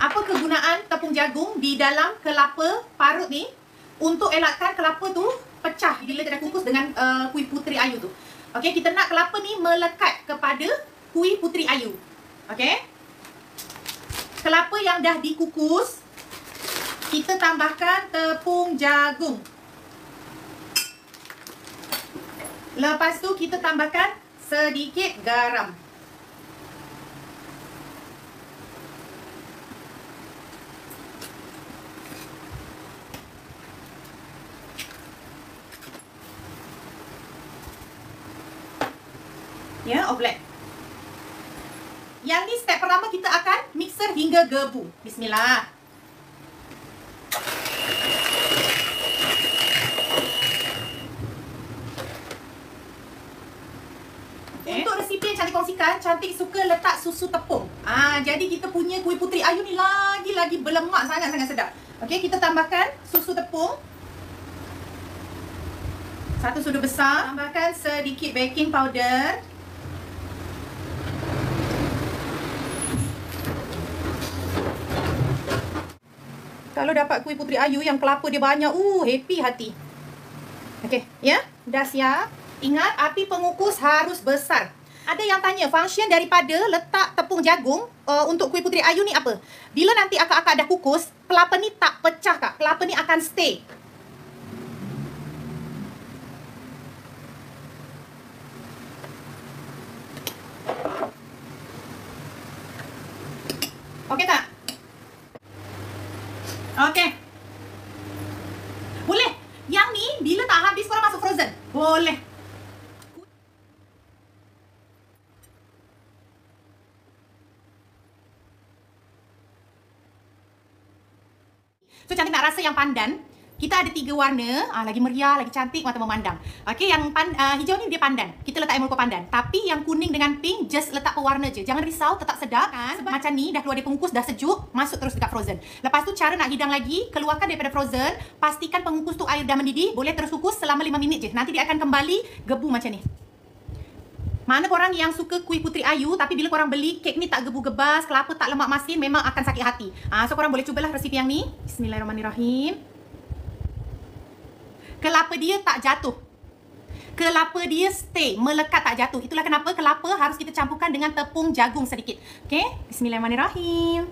Apa kegunaan tepung jagung di dalam kelapa parut ni? Untuk elakkan kelapa tu pecah bila kita kukus dengan kuih puteri ayu tu. Okey, kita nak kelapa ni melekat kepada kuih puteri ayu. Okey. Kelapa yang dah dikukus, kita tambahkan tepung jagung. Lepas tu kita tambahkan sedikit garam. Ya, black. Yang ni step pertama, kita akan mixer hingga gebu. Bismillah. Untuk resipi yang Cantik kongsikan, Cantik suka letak susu tepung. Jadi kita punya kuih puteri ayu ni lagi berlemak, sangat-sangat sedap. Okey, kita tambahkan susu tepung 1 sudu besar. Tambahkan sedikit baking powder. Kalau dapat kuih puteri ayu yang kelapa dia banyak, happy hati. Okey, ya, dah siap. Ingat, api pengukus harus besar. Ada yang tanya, function daripada letak tepung jagung untuk kuih puteri ayu ni apa? Bila nanti akak-akak dah kukus, kelapa ni tak pecah, Kak. Kelapa ni akan stay. Okey tak? Okey. Boleh. Yang ni bila tak habis korang masuk frozen. Boleh. So, Cantik nak rasa yang pandan. Kita ada 3 warna, lagi meriah, lagi cantik, mata memandang. Okey, yang hijau ni dia pandan. Kita letak emulko pandan. Tapi yang kuning dengan pink just letak pewarna je. Jangan risau, tetap sedap kan. Sebab macam ni dah keluar dari pengukus, dah sejuk, masuk terus dekat frozen. Lepas tu cara nak hidang lagi, keluarkan daripada frozen, pastikan pengukus tu air dah mendidih, boleh terus kukus selama 5 minit je. Nanti dia akan kembali gebu macam ni. Mana korang yang suka kuih puteri ayu tapi bila korang beli kek ni tak gebu-gebas, kelapa tak lemak masin, memang akan sakit hati. So korang boleh cubalah resipi yang ni. Bismillahirrahmanirrahim. Kelapa dia tak jatuh. Kelapa dia stay, melekat tak jatuh. Itulah kenapa kelapa harus kita campurkan dengan tepung jagung sedikit. Okey, bismillahirrahmanirrahim.